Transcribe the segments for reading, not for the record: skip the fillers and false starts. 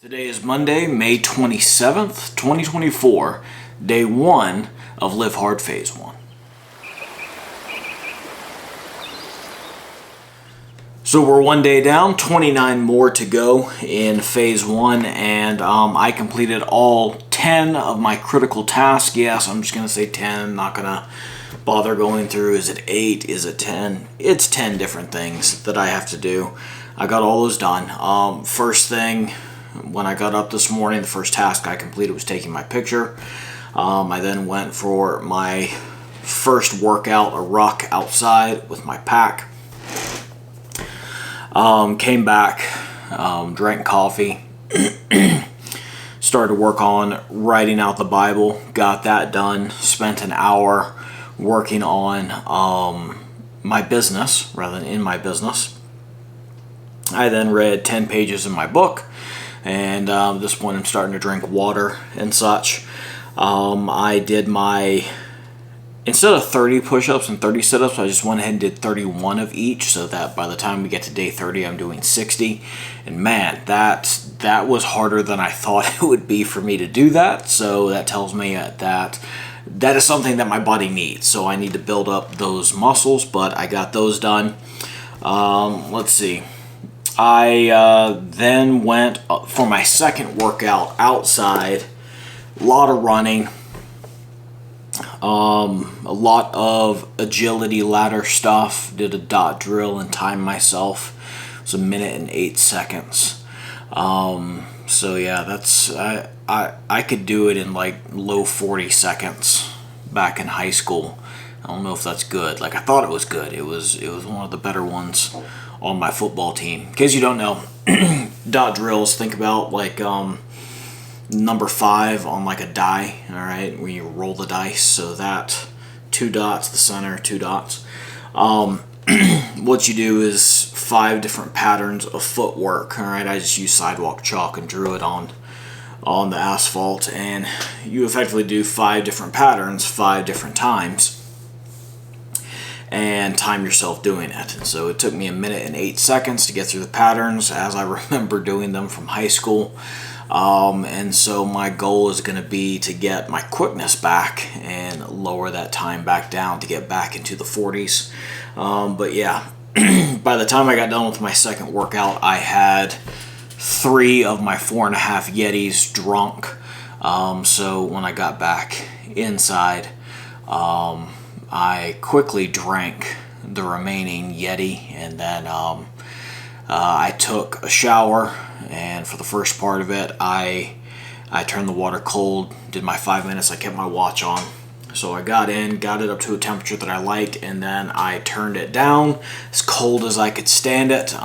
Today is Monday, May 27th, 2024, day 1 of LiveHard Phase 1. So we're one day down, 29 more to go in Phase 1, and I completed all 10 of my critical tasks. Yes, I'm just going to say 10, not going to bother going through, is it 8, is it 10? It's 10 different things that I have to do. I got all those done. First thing, when I got up this morning, the first task I completed was taking my picture. I then went for my first workout, a ruck outside with my pack. Came back, drank coffee, started to work on writing out the Bible, got that done, spent an hour working on my business rather than in my business. I then read 10 pages in my book. And at this point I'm starting to drink water and such. I did instead of 30 push-ups and 30 sit-ups, I just went ahead and did 31 of each, so that by the time we get to day 30 I'm doing 60. And man, that was harder than I thought it would be for me to do that. So that tells me that is something that my body needs. So I need to build up those muscles, but I got those done. Let's see. I then went for my second workout outside. A lot of running, a lot of agility ladder stuff. Did a dot drill and timed myself. It was 1 minute and 8 seconds. So yeah, that's I could do it in like low 40 seconds back in high school. I don't know if that's good. Like, I thought it was good. It was one of the better ones on my football team. In case you don't know, dot drills, think about like number 5 on like a die, all right, where you roll the dice. So that 2 dots, the center, 2 dots. What you do is 5 different patterns of footwork, all right. I just used sidewalk chalk and drew it on the asphalt, and you effectively do 5 different patterns 5 different times and time yourself doing it. And so it took me 1 minute and 8 seconds to get through the patterns as I remember doing them from high school. And so my goal is going to be to get my quickness back and lower that time back down to get back into the 40s. But yeah, by the time I got done with my second workout, I had 3 of my 4.5 Yetis drunk. So when I got back inside, I quickly drank the remaining Yeti, and then I took a shower, and for the first part of it I turned the water cold, did my 5 minutes, I kept my watch on. So I got it up to a temperature that I liked, and then I turned it down as cold as I could stand it,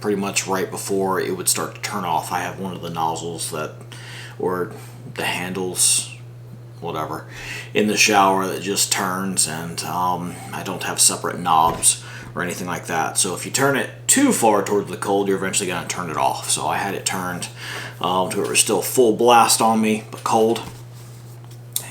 pretty much right before it would start to turn off. I have one of the nozzles or the handles, whatever, in the shower that just turns, and I don't have separate knobs or anything like that. So if you turn it too far towards the cold, you're eventually going to turn it off. So I had it turned to where it was still full blast on me, but cold.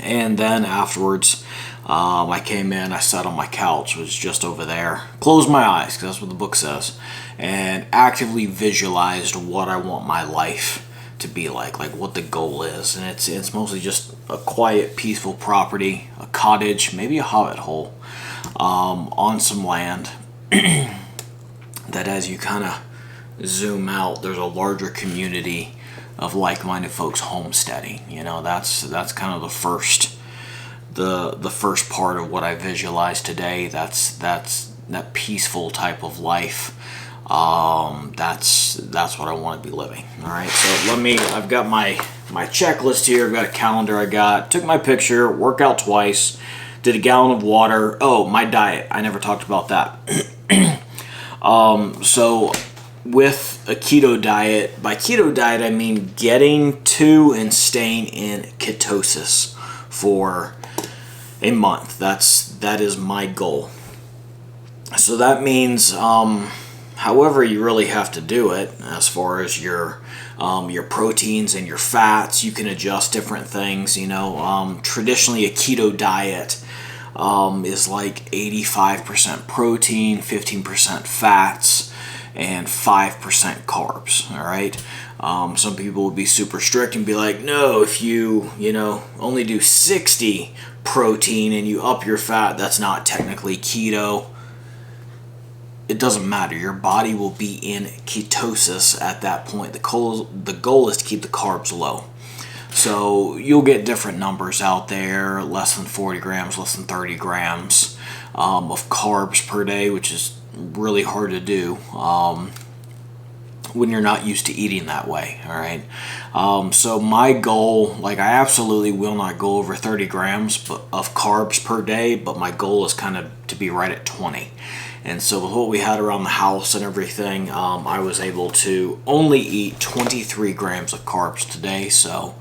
And then afterwards, I came in, I sat on my couch, was just over there, closed my eyes, because that's what the book says, and actively visualized what I want my life to be like what the goal is. And it's mostly just a quiet, peaceful property, a cottage, maybe a hobbit hole, on some land that as you kind of zoom out, there's a larger community of like-minded folks homesteading. You know, that's kind of the first part of what I visualized today. That's that peaceful type of life. That's what I want to be living. All right, so I've got my checklist here. I've got a calendar. Took my picture, worked out twice, did a gallon of water. Oh, my diet, I never talked about that. So with a keto diet, by keto diet I mean getting to and staying in ketosis for a month. That is my goal. So that means however you really have to do it, as far as your proteins and your fats, you can adjust different things. You know, traditionally a keto diet is like 85% protein, 15% fats, and 5% carbs. All right. Some people would be super strict and be like, no, if you only do 60 protein and you up your fat, that's not technically keto. It doesn't matter. Your body will be in ketosis at that point. The goal is to keep the carbs low. So you'll get different numbers out there, less than 40 grams, less than 30 grams of carbs per day, which is really hard to do when you're not used to eating that way. All right. So my goal, like, I absolutely will not go over 30 grams of carbs per day, but my goal is kind of to be right at 20. And so with what we had around the house and everything, I was able to only eat 23 grams of carbs today. So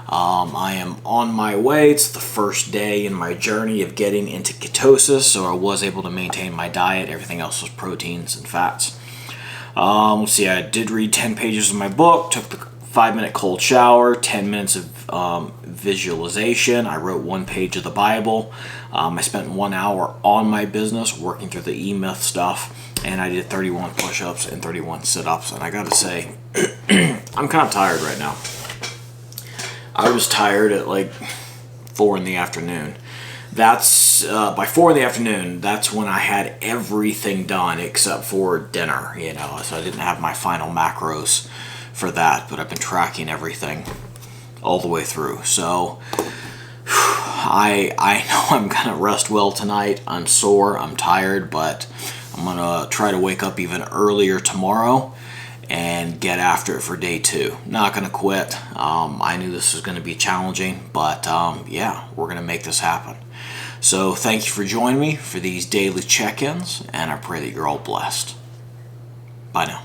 I am on my way. It's the first day in my journey of getting into ketosis. So I was able to maintain my diet. Everything else was proteins and fats. Let's see, I did read 10 pages of my book, took the 5-minute cold shower, 10 minutes of visualization. I wrote 1 page of the Bible. I spent 1 hour on my business working through the E-Myth stuff, and I did 31 push-ups and 31 sit-ups. And I gotta say, I'm kind of tired right now. I was tired at like 4 in the afternoon. That's by 4 in the afternoon, that's when I had everything done except for dinner, so I didn't have my final macros for that, but I've been tracking everything all the way through. So I know I'm gonna rest well tonight. I'm sore, I'm tired, but I'm gonna try to wake up even earlier tomorrow and get after it for day 2. Not gonna quit. I knew this was gonna be challenging, but yeah, we're gonna make this happen. So thank you for joining me for these daily check-ins, and I pray that you're all blessed. Bye now.